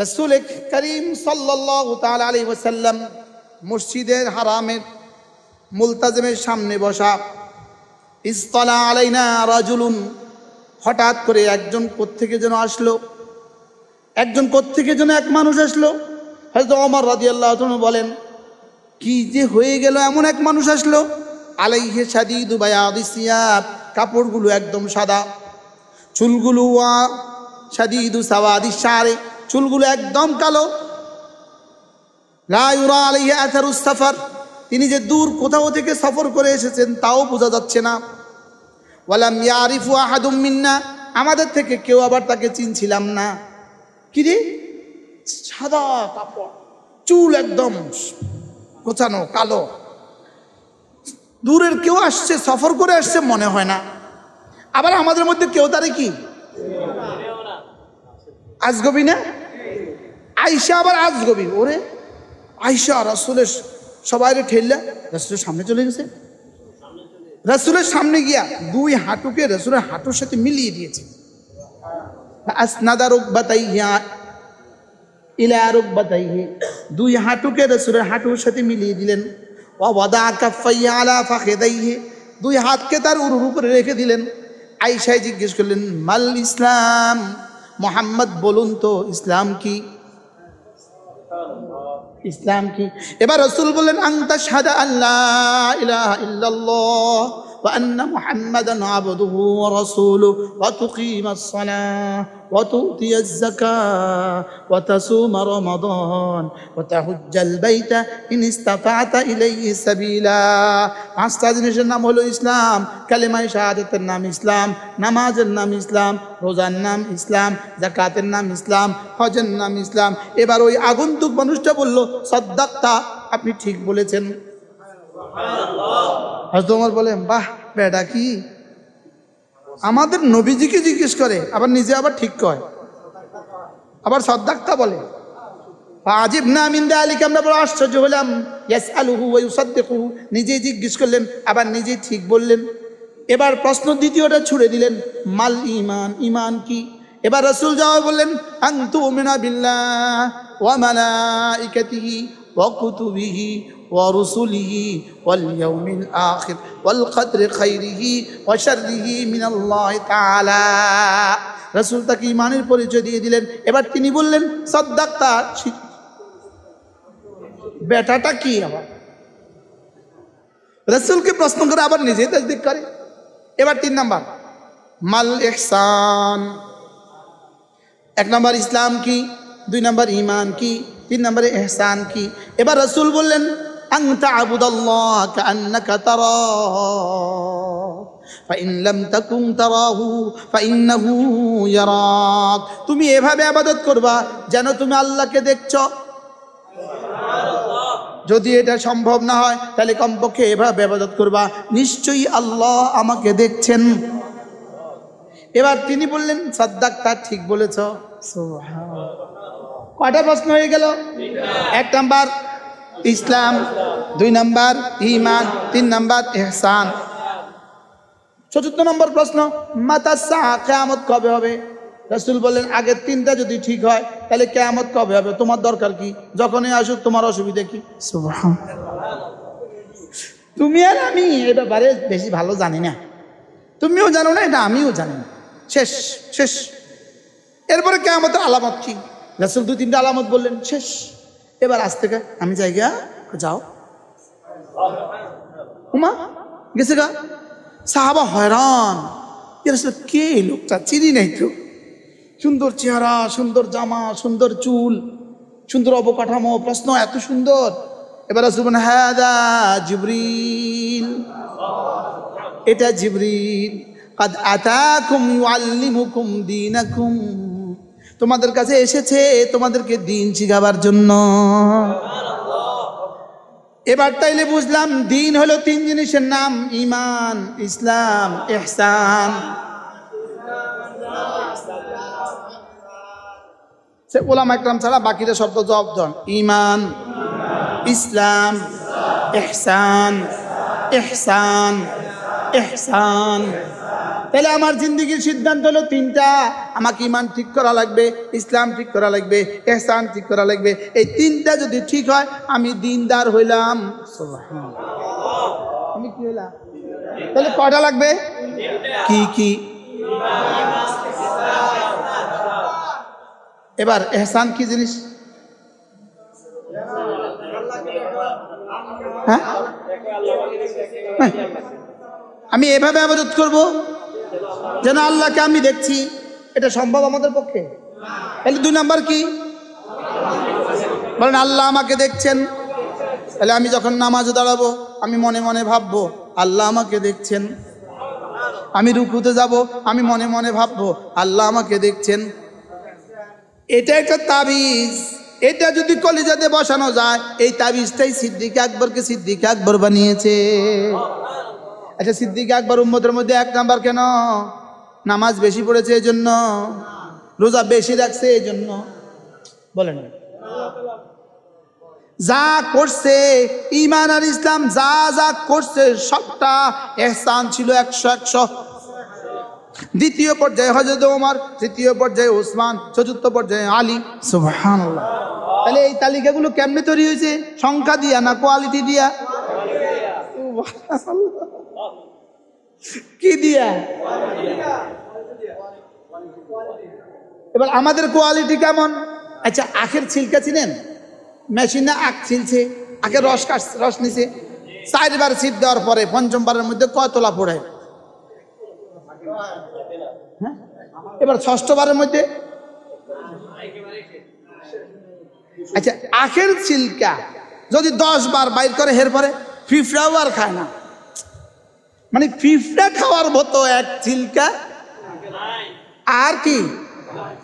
রাসূল করিম সাল্লাল্লাহু তাআলা আলাইহি ওয়াসাল্লাম মসজিদের হারামের মুলতাজিমের সামনে বসা। ইসতালা আলাইনা রাজুলুন, হঠাৎ করে একজন কোত্থেকে যেন আসলো, এক মানুষ আসলো। হযরত ওমর রাদিয়াল্লাহু তাআলা বলেন, কি যে হয়ে গেল, এমন এক মানুষ আসলো। আলাইহি শাদীদু বায়াদিস সিয়াব, কাপড়গুলো একদম সাদা, চুলগুলো শাদীদু সাওয়াদিস শারে, চুলগুলো একদম কালো। লা ইউরা আলাইহি আথারুস সাফার, তিনি যে দূর কোথাও থেকে সফর করে এসেছেন তাও বোঝা যাচ্ছে না। ওয়ালাম ইয়ারিফু আহাদুম মিন্না, আমাদের থেকে কেউ আবার তাকে চিনছিলাম না। কি রে, সাদা কাপড়, চুল একদম গোছানো কালো, দূরের কেউ আসছে, সফর করে আসছে মনে হয় না। আবার আমাদের মধ্যে কেউ তারে কি আজগবি না, আয়েশা আবার আজগবি। ওরে আয়েশা রাসূলের সবাই ঠেললা রাসূলের সামনে চলে গেছে, রাসূলের সামনে গিয়া দুই হাঁটুকে রাসূলের হাঁটুর সাথে মিলিয়ে দিয়েছে। আসনাদা রুকবাতাইহি ইলা রুকবাতাইহি, দুই হাঁটুকে রাসূলের হাঁটুর সাথে মিলিয়ে দিলেন। ওয়া ওয়াদা কাফাইহি আলা ফাখিদাইহি, দুই হাতকে তার উরুর উপরে রেখে দিলেন। আয়েশা জিজ্ঞেস করলেন, মাল ইসলাম, মুহাম্মদ বলুন তো ইসলাম কি, ইসলাম কি? এবার রাসূল বললেন, আনতা শাহাদা আল্লা ইলাহা ইল্লাল্লাহ ওয়া আন্না মুহাম্মাদান আবদুহু ওয়া রাসূলুহু ওয়া তুকিমাস সালাহ ওয়া তুতিয়াজ যাকাহ ওয়া তাসুমা রমাদান ওয়া তাহুজ্জাল বাইতা ইন ইসতাতা'তা ইলাইহি সাবিলা। পাঁচটা জিনিসের নাম হলো ইসলাম। কালেমায়ে শাহাদাতের নাম ইসলাম, নামাজের নাম ইসলাম, রোজার নাম ইসলাম, যাকাতের নাম ইসলাম, হজের নাম ইসলাম। এবার ওই আগন্তুক মানুষটা বলল, সাদ্দাক্তা, আপনি ঠিক বলেছেন। হযরত ওমর বলেন, বাহ বেটা, কি আমাদের নবীজিকে জিজ্ঞেস করে আবার নিজে আবার ঠিক কয়, আবার সাদ্দাক্তা বলে। ফাজিবনা মিন যালিকা, আমরা বড় আশ্চর্য হলাম। ইয়াসআলুহু ওয়া ইউসাদ্দিকুহু, নিজে জিজ্ঞেস করলেন আবার নিজে ঠিক বললেন। এবার প্রশ্ন দ্বিতীয়টা ছুড়ে দিলেন, মাল ঈমান, ঈমান কি? এবার রাসূল জবাব বললেন, আন তুমিনা বিল্লাহ ওয়া মালাইকাতিহি ওয়া কুতুবিহি ওয়া রুসুলিহি ওয়াল ইয়াউমিল আখির ওয়াল কদরি খাইরিহি ওয়া শাররিহি মিনাল্লাহি তাআলা। রাসূল তাকে ঈমানের পরিচয় দিয়ে দিলেন। এবার তিনি বললেন, সাদ্দাক্তা, বেটাটা কি? আবার রাসূলকে প্রশ্ন করে আবার নিজে তাসদীক করে। এবার 3 নাম্বার, মাল ইহসান। 1 নাম্বার ইসলাম কি, 2 নাম্বার ঈমান কি, 3 নম্বরে ইহসান কি? এবার রাসূল বললেন, আন তা'বুদাল্লাহ কাআন্নাকা তারাহু ফাইন লাম তাকুন তারাহু ফাইন্নাহু ইয়ারাক। তুমি এভাবে ইবাদত করবা যেন তুমি আল্লাহকে দেখছো। যদি এটা সম্ভব না হয় তাহলে কমপক্ষে এভাবে ইবাদত করবা, নিশ্চয়ই আল্লাহ আমাকে দেখছেন। এবার তিনি বললেন, সাদ্দাক্তা, ঠিক বলেছ। সুবহানাল্লাহ। কয়টা প্রশ্ন হয়ে গেল? 1 নাম্বার ইসলাম, 2 নাম্বার ঈমান, 3 নাম্বার ইহসান। 4 নম্বর প্রশ্ন, মাতা সাআ, কিয়ামত কবে হবে? রাসূল বললেন, আগের 3টা যদি ঠিক হয় তাহলে কিয়ামত কবে হবে? তোমার দরকার কি? যখনই আসুক, তোমার অসুবিধা কি? সুবহানাল্লাহ। তুমি আর আমি এই ব্যাপারে বেশি ভালো জানি না, তুমিও জানো না, এটা আমিও জানি না। শেষ শেষ। এরপরে কিয়ামতের আলামত কি? রাসূল 2-3টা আলামত বললেন, শেষ। এবার আজ থেকে আমি জায়গা যাও। উমা গেছে গা। সাহাবা হয়রান, রাসূল কে লোকটা, চিনি নাই তো। সুন্দর চেহারা, সুন্দর জামা, সুন্দর চুল, সুন্দর অবকাঠামো, প্রশ্ন এত সুন্দর। এবার রাসূল বলেন, হাদা জিবরিল, এটা জিবরিল। কাদ আতাকুম ইউআল্লিমুকুম দীনাকুম, তোমাদের কাছে এসেছে তোমাদেরকে দ্বীন শিখাবার জন্য। এবার তাইলে বুঝলাম দ্বীন হলো 3 জিনিসের নাম, ঈমান, ইসলাম, ইহসান। সে ওলামা ইকরাম ছাড়া বাকিরা শব্দ জবাব দেন, ঈমান, ইসলাম, ইহসান, ইহসান, ইহসান। তাহলে আমার জিন্দগির সিদ্ধান্ত হলো তিনটা। আমাকে ইমান ঠিক করা লাগবে, ইসলাম ঠিক করা লাগবে, ইহসান ঠিক করা লাগবে। এই তিনটা যদি ঠিক হয় আমি দিনদার হইলাম। আমি কি হইলাম? তাহলে কয়টা লাগবে? কি কি? এবার ইহসান কি জিনিস? হ্যাঁ, আমি এভাবে ইবাদত করব যেন আল্লাহকে আমি দেখছি। এটা সম্ভব আমাদের পক্ষে? তাহলে 2 নাম্বার কি বলেন? আল্লাহ আমাকে দেখছেন। তাহলে আমি যখন নামাজে দাঁড়াবো আমি মনে মনে ভাববো আল্লাহ আমাকে দেখছেন। আমি রুকুতে যাব আমি মনে মনে ভাববো আল্লাহ আমাকে দেখছেন। এটা একটা তাবিজ। এটা যদি কলিজাতে বসানো যায়, এই তাবিজটাই সিদ্দিক আকবরকে সিদ্দিক আকবর বানিয়েছে। আচ্ছা, সিদ্দিক আকবর উম্মতের মধ্যে 1 নাম্বার কেন? নামাজ বেশি পড়েছে এই জন্য, রোজা বেশি রাখছে এই জন্য। বলেন, যা করছে ঈমান আর ইসলাম যা যা করছে সবটা ইহসান ছিল 100-100। দ্বিতীয় পর্যায়ে হযরত ওমর, তৃতীয় পর্যায়ে ওসমান, চতুর্থ পর্যায়ে আলী। সুবহানাল্লাহ। তাহলে এই তালিকাগুলো কেমনে তৈরি হয়েছে? সংখ্যা দিয়া না কোয়ালিটি দিয়া? কি দিয়া? এবার আমাদের কোয়ালিটি কেমন? আচ্ছা, আখের ছিলকা চিনেন? মেশিনে আখ ছিলছে, আখের রস নিছে, 4বার ছিপ দেওয়ার পরে 5ম বারের মধ্যে কয় তোলা পড়ে? হ্যাঁ, এবার 6ঠবারের মধ্যে। আচ্ছা, আখের ছিলকা যদি 10 বার বাইর করে এর পরে ফিফড়াও আর খায় না। মানে ফিফড়া খাওয়ার মতো এক ছিলকা আর কি?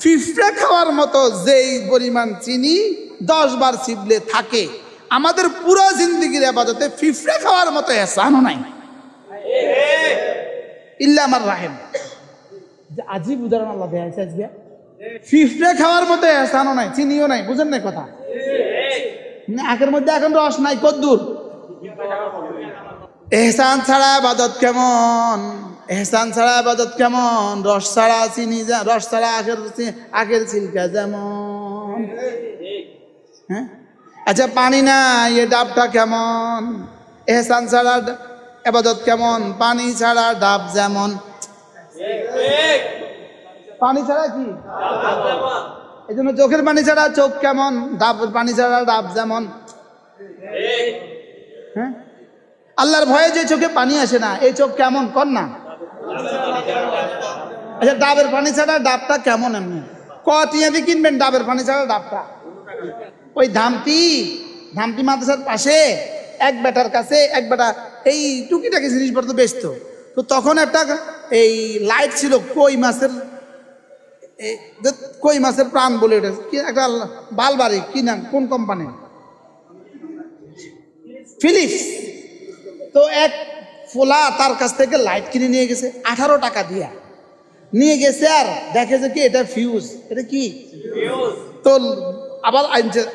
ফিফড়া খাওয়ার মতো যেই পরিমাণ চিনি 10 বার চিবলে থাকে, আমাদের পুরো জিন্দেগির ইবাদতে ফিফড়া খাওয়ার মতো ইহসানও নাই। ইল্লা আমার রাহিম। যে আজীব উদাহরণ আল্লাহ দেয়াছে আজকে। ফিফড়া খাওয়ার মতো ইহসানও নাই, চিনিও নাই। বুঝেন না কথা? আখের মধ্যে এখন রস নাই, কদ্দুর। ইহসান ছাড়া ইবাদত কেমন? ইহসান ছাড়া ইবাদত কেমন? রস ছাড়া চিনি, রস ছাড়া আখের ছিলকা যেমন। হ্যাঁ, আচ্ছা, পানি নাই, এ ডাবটা কেমন? ইহসান ছাড়া ইবাদত কেমন? পানি ছাড়া ডাব যেমন। পানি ছাড়া কি? এই জন্য চোখের পানি ছাড়া চোখ কেমন, ডাবের পানি ছাড়া ডাব যেমন। হ্যাঁ, আল্লাহর ভয়ে যে চোখে পানি আসে না, এই চোখ কেমন কর না? আচ্ছা, ডাবের পানি ছাড়া ডাবটা কেমন? এমনি কটিয়া দিয়ে কিনবেন ডাবের পানি ছাড়া ডাবটা? ওই ধামতি মাদ্রাসার পাশে এক বেটার কাছে এক বেটা এই টুকিটাকি জিনিসপত্র বেচতো। তো তখন একটা এই লাইট ছিল কই মাছের প্রাণ বলে, এটা কি একটা বালবাড়ি, কি নাম, কোন কোম্পানি? ফিলিপস। তো এক ফোলা তার কাছ থেকে লাইট কিনে নিয়ে গেছে 18 টাকা দিয়া নিয়ে গেছে। আর দেখে যে কি এটা ফিউজ। এটা কি? তো আবার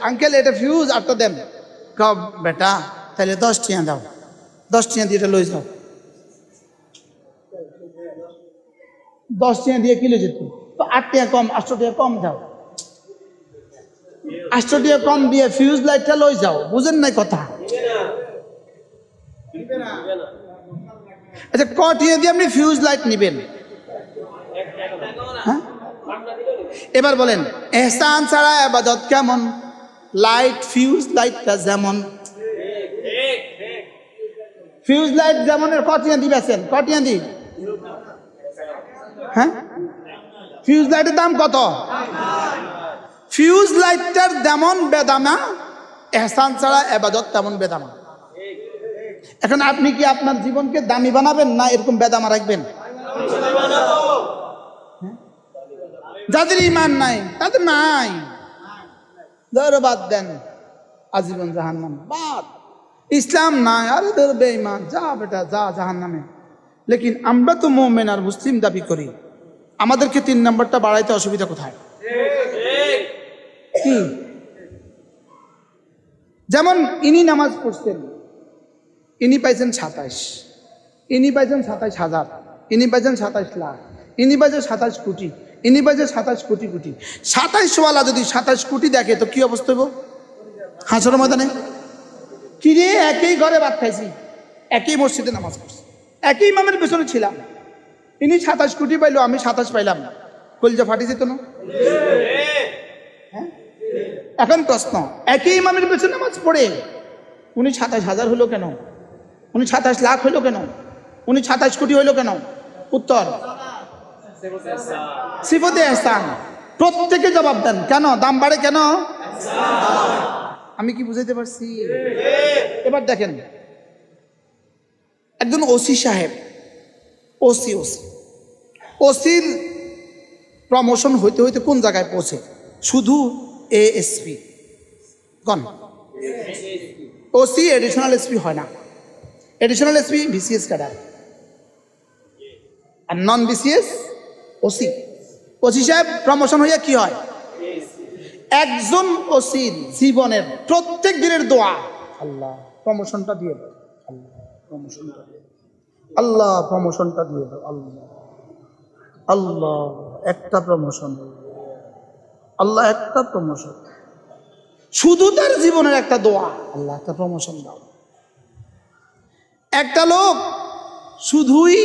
আঙ্কেল এটা ফিউজ, আরটা দেন। বেটা তাহলে 10 টিয়া দাও, 10 টিয়া দিয়ে এটা লই যাও। 10 টিয়া দিয়ে কিলো যেত, তো 8 টিয়া কম, 8 টিয়া কম দাও। 8 টিয়া কম দিয়ে ফিউজ লাইটটা লই যাও। বুঝেন নাই কথা? আচ্ছা, কটিয়া দিয়ে আপনি ফিউজ লাইট নিবেন? হ্যাঁ, এবার বলেন ইহসান ছাড়া ইবাদত কেমন? লাইট, ফিউজ লাইটটা যেমন। ফিউজ লাইট যেমন, কটিয়া দিবেছেন? কটিয়া দি? হ্যাঁ, ফিউজ লাইটের দাম কত? ফিউজ লাইটটার যেমন বেদামা, ইহসান ছাড়া ইবাদত তেমন বেদামা। এখন আপনি কি আপনার জীবনকে দামি বানাবেন না এরকম বেদামা রাখবেন? যাদের ঈমান নাই তাদের নাই, ধরো বাদ দেন, আজীবন জাহান্নাম বাদ। ইসলাম নাই, আরে ধর বেঈমান, যা বেটা যা জাহান্নামে। লেকিন আমরা তো মুমিন আর মুসলিম দাবি করি, আমাদেরকে 3 নম্বরটা বাড়াইতে অসুবিধা কোথায়? কি? যেমন ইনি নামাজ পড়ছেন, ইনি পাইছেন 27, ইনি পাইছেন 27,000। ইনি বাজেন 27 লাখ, ইনি বাজে 27 কোটি, ইনি বাজে 27 কোটি কোটি। 27ওয়ালা যদি 27 কোটি দেখে তো কি অবস্থা হইব হাসর ময়দানে? কি রে, একই ঘরে ভাত খাইছি, একই মসজিদে নামাজ পড়ছি, একই ইমামের পেছনে ছিলাম, ইনি 27 কোটি পাইলো, আমি 27 পাইলাম, কলজা ফাটি যেত না? হ্যাঁ? এখন প্রশ্ন, একই ইমামের পেছনে নামাজ পড়ে উনি 27,000 হলো কেন? উনি 27 লাখ হইলো কেন? উনি 27 কোটি হইলো কেন? উত্তর সিফতে ইহসান। প্রত্যেকে জবাব দেন, কেন দাম বাড়ে কেন? আমি কি বুঝাইতে পারছি? এবার দেখেন, একজন ওসি সাহেব, ওসির প্রমোশন হইতে হইতে কোন জায়গায় পৌঁছে? শুধু এএসপি কোন ওসি এডিশনাল এসপি হয় না। এডিশনাল এসপি বিসিএস ক্যাডার, আর নন বিসিএস ওসি। ওসি সাহেব প্রমোশন হইয়া কি হয়? একজন ওসির জীবনের প্রত্যেক দিনের দোয়া, আল্লাহ প্রমোশনটা দিয়ে দাও, আল্লাহ প্রমোশনটা দিয়ে দাও, আল্লাহ আল্লাহ একটা প্রমোশন, আল্লাহ একটা প্রমোশন। শুধু তার জীবনের একটা দোয়া, আল্লাহ একটা প্রমোশন দাও। একটা লোক শুধুই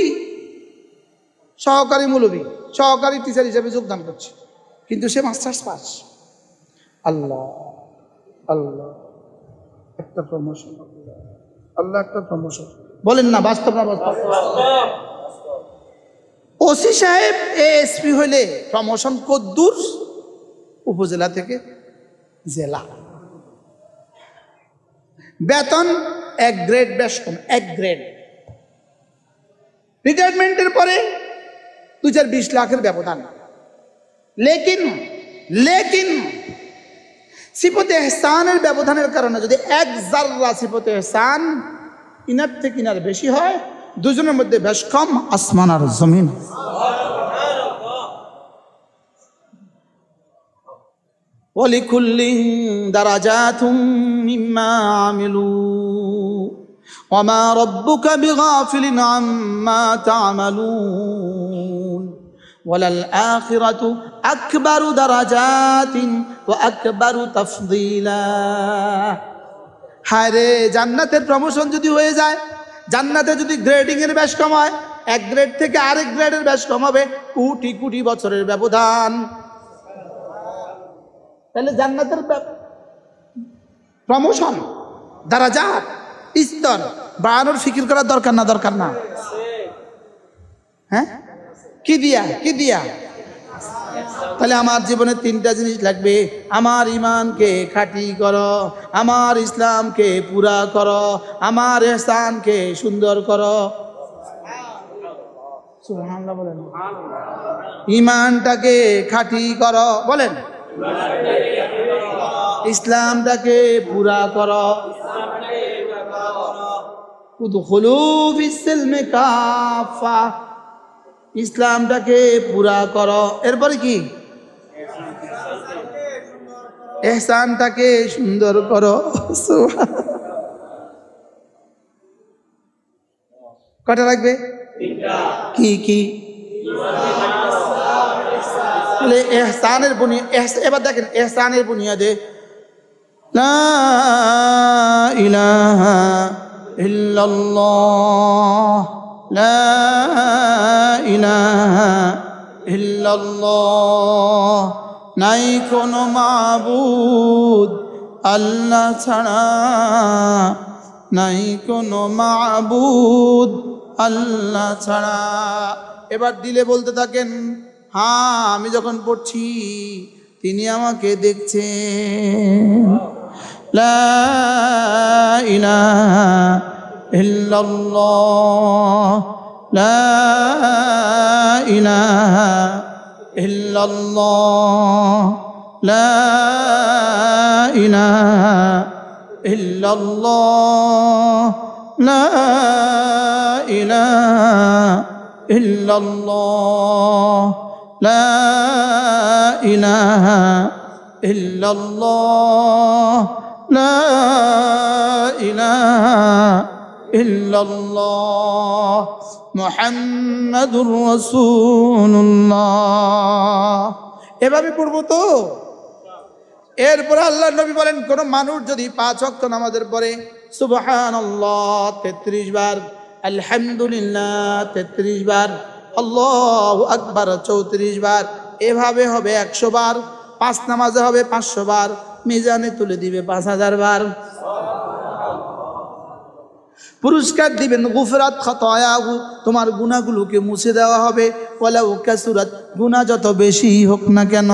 সহকারী মুলবি, সহকারী টিচার হিসেবে যোগদান করছে, কিন্তু সে মাস্টার্স পাস, আল্লাহ আল্লাহ একটা প্রমোশন, আল্লাহ একটা প্রমোশন। বলেন না বাস্তব না বাস্তব? ওসি সাহেব এএসপি হইলে প্রমোশন কদ্দূর? উপজেলা থেকে জেলা। বেতন 1 গ্রেড বেশ কম, 1 গ্রেড। রিটায়ারমেন্টের পরে 2-20 লাখের ব্যবধান। লেকিন সিফতে ইহসানের ব্যবধানের কারণে যদি 1 জাররা সিফতে ইহসান ইনার থেকে ইনার বেশি হয়, দুজনের মধ্যে বেশ কম আসমান আর জমিন। ওয়ালিকুল্লিন দারাজাতুম মিম্মা আমিলু ওয়ামা রাব্বুকা বিগাফিলিন আম্মা তা'মালুন ওয়ালাল আখিরাতু আকবারু দারাজাতিন ওয়া আকবারু তাফদীলা। হায়রে, জান্নাতের প্রমোশন যদি হয়ে যায়, জান্নাতে যদি গ্রেডিং এর বেশ কম হয়, 1 গ্রেড থেকে আরেক গ্রেডের বেশ কম হবে, কোটি কোটি বছরের ব্যবধান। তাহলে জান্নাতের প্রমোশন, দারাজাত, স্তর বাড়ানোর ফিকির করার দরকার না? দরকার না? হ্যাঁ, কি দিয়া? তাহলে আমার জীবনে 3টা জিনিস লাগবে। আমার ইমানকে খাঁটি করো, আমার ইসলামকে পুরা করো, আমার ইহসানকে সুন্দর করো। সুবহানাল্লাহ বলেন। ইমানটাকে খাঁটি করো, বলেন। ইসলামটাকে পুরা করো। উদখুলু ফিস-সিলমি কাফা, ইসলামটাকে পুরা করো। এরপরে কি? ইহসানটাকে সুন্দর করো। কটা লাগবে? কি? ইহসানের বুনিয়াদ। এবার দেখেন, ইহসানের বুনিয়াদে লা ইলাহা ইল্লাল্লাহ, লা ইলাহা ইল্লাল্লাহ, নাই কোনো মাবুদ আল্লাহ ছাড়া, নাই কোনো মাবুদ আল্লাহ ছাড়া। এবার দিলে বলতে থাকেন, হ্যাঁ আমি যখন পড়ছি তিনি আমাকে দেখছেন। লা ইলাহা ইল্লাল্লাহ, লা ইলাহা ইল্লাল্লাহ, লা ইলাহা ইল্লাল্লাহ, লা ইলাহা ইল্লাল্লাহ, লা ইলাহা ইল্লাল্লাহ, লা ইলাহা ইল্লাল্লাহ। মুহাম্মাদুর রাসূলুল্লাহ। এভাবে পড়বো তো। এরপরে আল্লাহর নবী বলেন, কোন মানুষ যদি 5 ওয়াক্ত নামাজের পরে সুবহানাল্লাহ 33 বার, আলহামদুলিল্লাহ 33 বার, আল্লাহু আকবার 34 বার, এভাবে হবে 100 বার, 5 নামাজে হবে 500 বার, মিজানে তুলে দিবে 5000 বার। পুরস্কার দিবেন গুফরাত খাতায়াহু, তোমার গুনাহগুলোকে মুছে দেওয়া হবে, ওয়ালাউ কাসুরাত, গুনাহ যত বেশি হোক না কেন।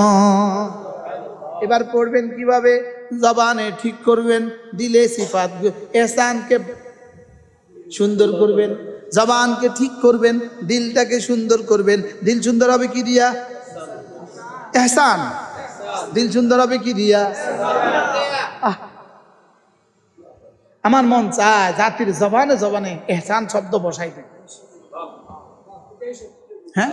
এবার পড়বেন কিভাবে? জবানে ঠিক করবেন, দিলে সিফাত ইহসানকে সুন্দর করবেন, জবানকে ঠিক করবেন, দিলটাকে সুন্দর করবেন। দিল সুন্দর হবে কি দিয়া? ইহসান। দিল সুন্দর হবে কি দিয়া? আমার মন চায় জাতির জবানে জবানে ইহসান শব্দ বসাইতে। হ্যাঁ,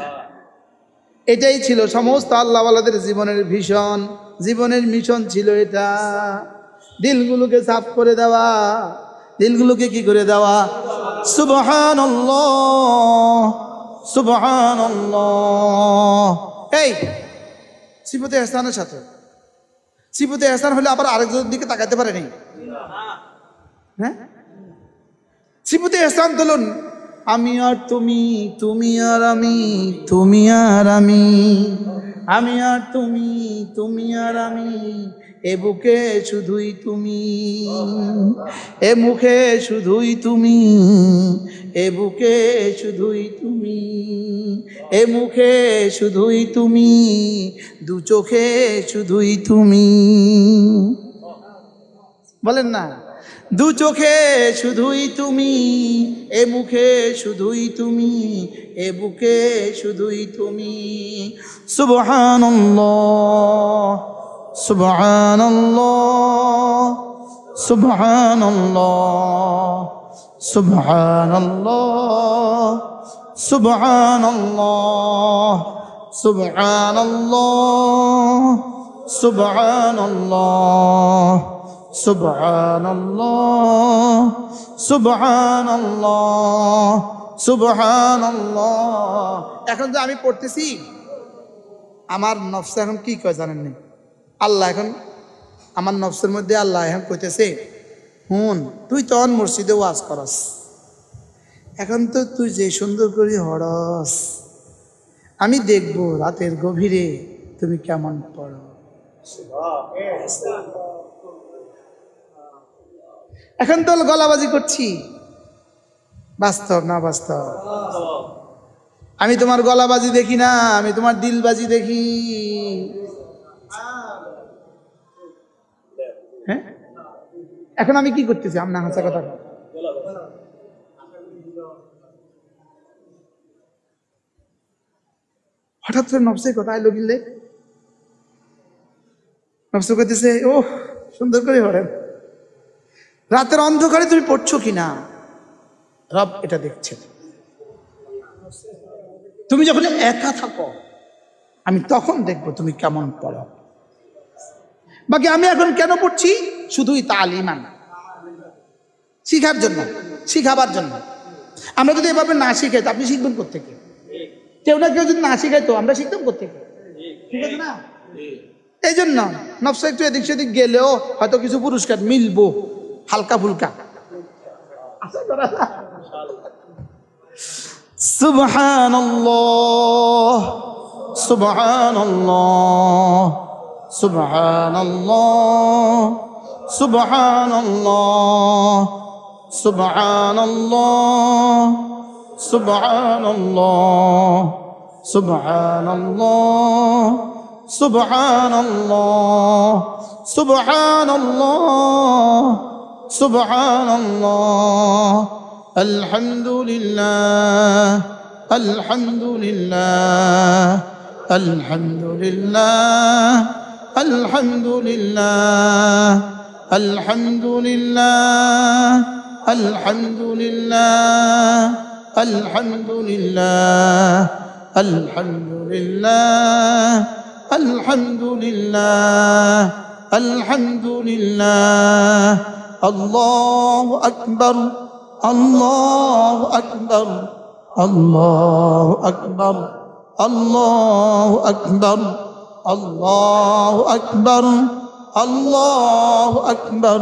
এটাই ছিল সমস্ত আল্লাহওয়ালাদের জীবনের ভীষণ, জীবনের মিশন ছিল এটা। দিলগুলোকে সাফ করে দেওয়া, দিলগুলোকে কি করে দেওয়া? সুবহানাল্লাহ, সুবহানাল্লাহ। এই সিফাতে ইহসানের সাথে, সিফাতে ইহসান হলে আবার আরেকজনের দিকে তাকাতে পারে নাই। হ্যাঁ, সিফাতে ইহসান তুলুন, আমি আর তুমি, তুমি আর আমি, তুমি আর আমি, আমি আর তুমি, তুমি আর আমি, এ বুকে শুধুই তুমি, এ মুখে শুধুই তুমি, এ বুকে শুধুই তুমি, এ মুখে শুধুই তুমি, দু চোখে শুধুই তুমি। বলেন না, দু চোখে শুধুই তুমি, এ মুখে শুধুই তুমি, এ বুকে শুধুই তুমি। সুবহানাল্লাহ, সুবহানাল্লাহ, সুবহানাল্লাহ, সুবহানাল্লাহ, সুবহানাল্লাহ, সুবহানাল্লাহ, সুবহানাল্লাহ, সুবহানাল্লাহ, সুবহানাল্লাহ, সুবহানাল্লাহ। এখন যে আমি পড়তেছি, আমার নফস এখন কি কয় জানেন নি? আল্লাহ এখন আমার নফসের মধ্যে আল্লাহ এখন কইতেছে, হুন তুই তখন মসজিদে ওয়াজ করস, এখন তো তুই যে সুন্দর করে হরস, আমি দেখবো রাতের গভীরে তুমি কেমন পড়ো। এখন তো গলাবাজি করছি, বাস্তব না বাস্তব? আমি তোমার গলাবাজি দেখি না, আমি তোমার দিলবাজি দেখি। হ্যাঁ, এখন আমি কি করতেছি? আপনার হাসা কথা, হঠাৎ করে নফসের কথা আইলো গিলে, নফস করতেছে ও সুন্দর করে হরেন। রাতের অন্ধকারে তুমি পড়ছো কিনা রব এটা দেখছেন। তুমি যখন একা থাকো আমি তখন দেখবো তুমি কেমন পড়ো। বাকি আমি এখন কেন পড়ছি? শুধুই তালিমান, শিখার জন্য, শিখাবার জন্য। আমরা যদি এভাবে না শিখাই তো আপনি শিখবেন কোত্থেকে? কেউ না কেউ যদি না শিখাইতো আমরা শিখতাম কোত্থেকে? ঠিক আছে না? এই জন্য নফস একটু এদিক সেদিক গেলেও হয়তো কিছু পুরস্কার মিলবো, হালকা ফুলকা। সুবহানাল্লাহ, সুবহানাল্লাহ, সুবহানাল্লাহ, সুবহানাল্লাহ, সুবহানাল্লাহ, সুবহানাল্লাহ, সুবহানাল্লাহ, সুবহানাল্লাহ, সুবহানাল্লাহ, সুবহানাল্লাহ। আলহামদুলিল্লাহ, আলহামদুলিল্লাহ, আলহামদুলিল্লাহ, আলহামদুলিল্লাহ, আলহামদুলিল্লাহ, আলহামদুলিল্লাহ, আলহামদুলিল্লাহ, আলহামদুলিল্লাহ, আলহামদুলিল্লাহ, আলহামদুলিল্লাহ। আল্লাহু আকবার, আল্লাহু আকবার, আল্লাহু আকবার, আল্লাহু আকবার, আল্লাহু আকবার, আল্লাহু আকবার,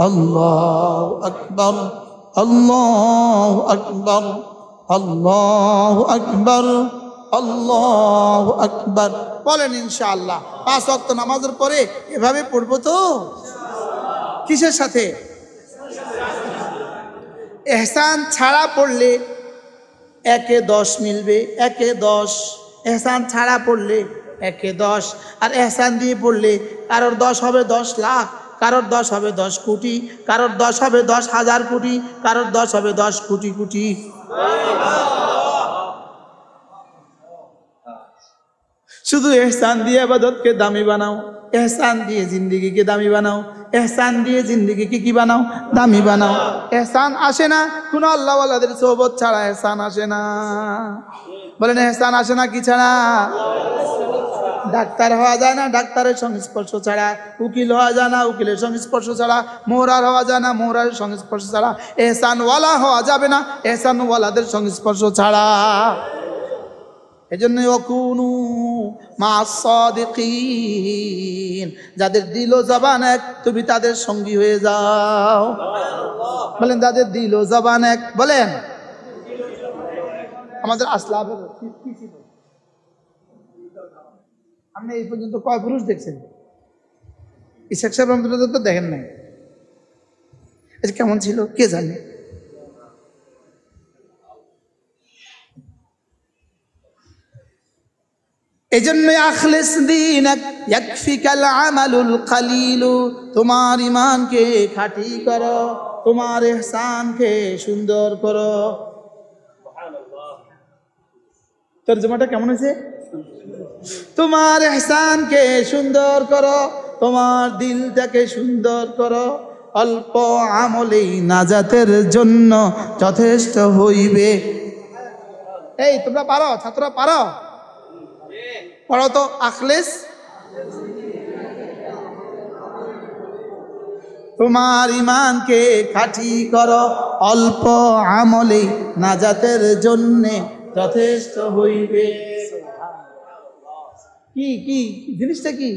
আল্লাহু আকবার, আল্লাহু আকবার, আল্লাহু আকবার, আল্লাহু আকবার। বলেন ইনশাআল্লাহ। 5 ওয়াক্ত নামাজের পরে এভাবে পড়বো তো? কিসের সাথে? এহসান ছাড়া পড়লে 1-এ 10 মিলবে, 1-এ 10। এহসান ছাড়া পড়লে 1-এ 10, আর এহসান দিয়ে পড়লে কারোর 10 হবে 10 লাখ, কারোর 10 হবে 10 কোটি, কারোর 10 হবে 10,000 কোটি, কারোর 10 হবে 10 কোটি কোটি। শুধু এহসান দিয়ে ইবাদতকে দামি বানাও, এহসান দিয়ে জিন্দেগিকে দামি বানাও, এহসান দিয়ে জিন্দেগিকে কি বানাও? দামি বানাও। এহসান আসে না কোন আল্লাহওয়ালাদের সোহবত ছাড়া, এহসান আসে না। বলেন এহসান আসে না কি ছাড়া? ডাক্তার হওয়া যায় না ডাক্তারের সংস্পর্শ ছাড়া, উকিল হওয়া যায় না উকিলের সংস্পর্শ ছাড়া, মোহরার হওয়া যায় না মোহরারের সংস্পর্শ ছাড়া, এহসানওয়ালা হওয়া যাবে না এহসানওয়ালাদের সংস্পর্শ ছাড়া। এজন্য ওয়াকুনু মা'আস সাদিকিন, যাদের দিল ও জবান এক তুমি তাদের সঙ্গী হয়ে যাও। বলেন যাদের দিল ও জবান এক। বলেন আমাদের আসলাফের কি ছিল? আপনি এই পর্যন্ত কয় পুরুষ দেখছেন? ইসাক সাহেব রহমতুল্লাহ তো দেখেন নাই। এটা কেমন ছিল কে জানে? এজন্য আখলিস দীনাক ইয়াকফিকাল আমালুল কালিলু, তোমার ঈমানকে খাঁটি করো, তোমার ইহসানকে সুন্দর করো। তরজমাটা কেমন হয়েছে? তোমার ইহসানকে সুন্দর করো, তোমার দিলটাকে সুন্দর করো, অল্প আমলেই নাজাতের জন্য যথেষ্ট হইবে। এই তোমরা পারো? ছাত্ররা পারো? পড়ো তো আখলিস। তোমার ঈমানকে খাঁটি করো, অল্প আমলে নাজাতের জন্য যথেষ্ট হইবে। কি কি জিনিসটা কি?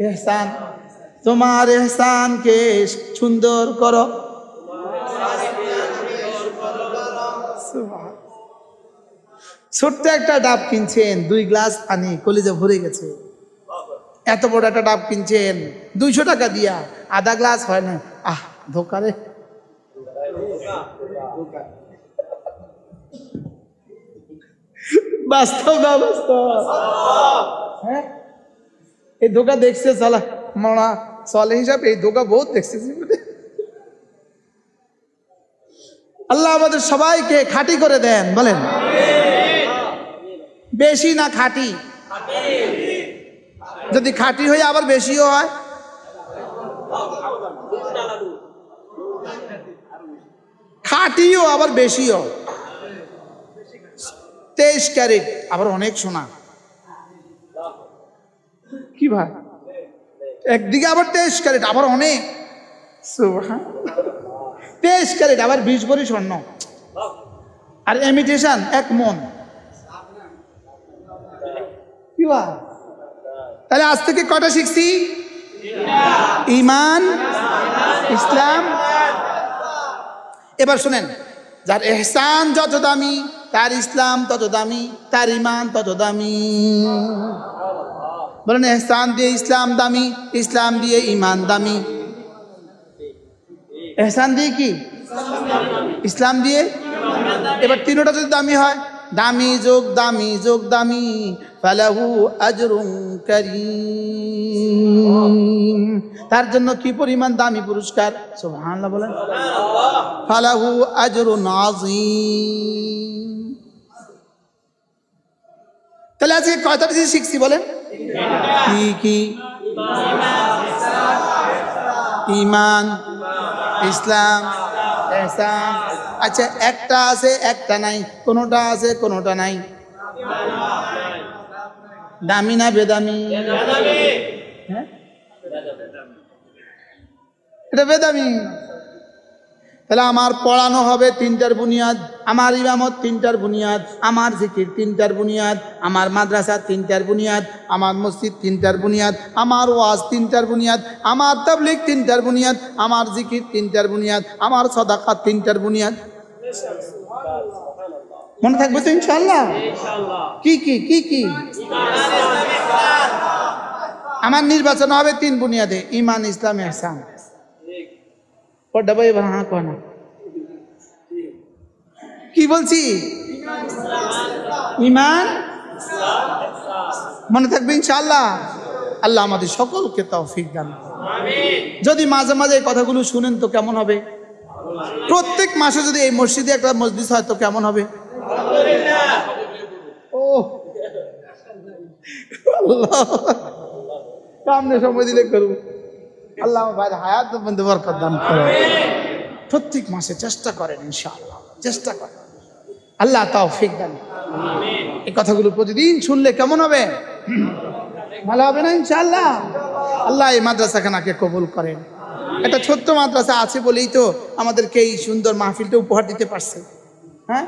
ইহসান। তোমার ইহসানকে সুন্দর করো। ছোট্ট একটা ডাব কিনছেন, 2 গ্লাস পানি, কলিজা ভরে গেছে। এত বড় একটা ডাব কিনছেন 200 টাকা দিয়া, আধা গ্লাস হয় না। আহ ধোকা রে। বাস্তব না বাস্তব? হ্যাঁ, এই ধোকা দেখছে সালা মরা সালে হিসাবে, এই ধোকা বহুত দেখছে। আল্লাহ আমাদের সবাইকে খাঁটি করে দেন। বলেন বেশি না খাঁটি? যদি খাঁটি হয়ে আবার বেশিও হয়, খাঁটিও আবার বেশিও। 23 ক্যারেট আবার অনেক সোনা। কি ভাই? একদিকে আবার 23 ক্যারেট আবার অনেক। 23 ক্যারেট আবার 20 ভরি স্বর্ণ, আর ইমিটেশন 1 মণ। কি ভাই? তাহলে আজ থেকে কটা শিখছি? ঈমান, ইসলাম। এবার শুনেন, যার ইহসান যত দামি তার ইসলাম তত দামি, তার ঈমান তত দামি। বলেন ইহসান দিয়ে ইসলাম দামি, ইসলাম দিয়ে ঈমান দামি। ইহসান দিয়ে কি? ইসলাম দিয়ে। এবার তিনটা যদি দামি হয়, দামি যোগ দামি যোগ দামি, ফালাহু আজরুন কারীম, তার জন্য কি পরিমাণ দামি পুরস্কার। সুবহানাল্লাহ বলেন। ফালাহু আজরুন আযীম। তাহলে আজকে কয়টা জিনিস শিখছি বলেন? কি কি? ঈমান, ইসলাম, ইহসান। আচ্ছা একটা আছে একটা নাই, কোনটা আছে কোনটা নাই। দামি না বেদামি? হ্যাঁ এটা বেদামি। তাহলে আমার পড়ানো হবে তিনটার বুনিয়াদ, আমার ইমামত তিনটার বুনিয়াদ, আমার জিকির তিনটার বুনিয়াদ, আমার মাদ্রাসা তিনটার বুনিয়াদ, আমার মসজিদ তিনটার বুনিয়াদ, আমার ওয়াজ তিনটার বুনিয়াদ, আমার তাবলীগ তিনটার বুনিয়াদ, আমার জিকির তিনটার বুনিয়াদ, আমার সাদাকাত তিনটার বুনিয়াদ। মনে থাকবে তো ইনশাআল্লাহ? কি কি কি কি? আমার নির্বাচন হবে তিন বুনিয়াদে, ঈমান, ইসলাম, ইহসান। ভাই হ্যাঁ কয় না, কি বলছি? ঈমান, মনে থাকবে ইনশাআল্লাহ? আল্লাহ আমাদের সকলকে তৌফিক দান করুন। যদি মাঝে মাঝে এই কথাগুলো শুনেন তো কেমন হবে? প্রত্যেক মাসে যদি এই মসজিদে একটা মজলিস হয় তো কেমন হবে? ও আল্লাহ, সামনে সময় দিলে করবো। আল্লাহ ভাই হায়াত বন্ধু বরকত দান করুন। প্রত্যেক মাসে চেষ্টা করেন, ইনশাআল্লাহ চেষ্টা করেন, আল্লাহ তৌফিক দান। এই কথাগুলো প্রতিদিন শুনলে কেমন হবে? ভালো হবে না ইনশাআল্লাহ? আল্লাহ এই মাদ্রাসাখানাকে কবুল করেন। একটা ছোট্ট মাদ্রাসা আছে বলেই তো আমাদেরকে এই সুন্দর মাহফিলটা উপহার দিতে পারছে। হ্যাঁ,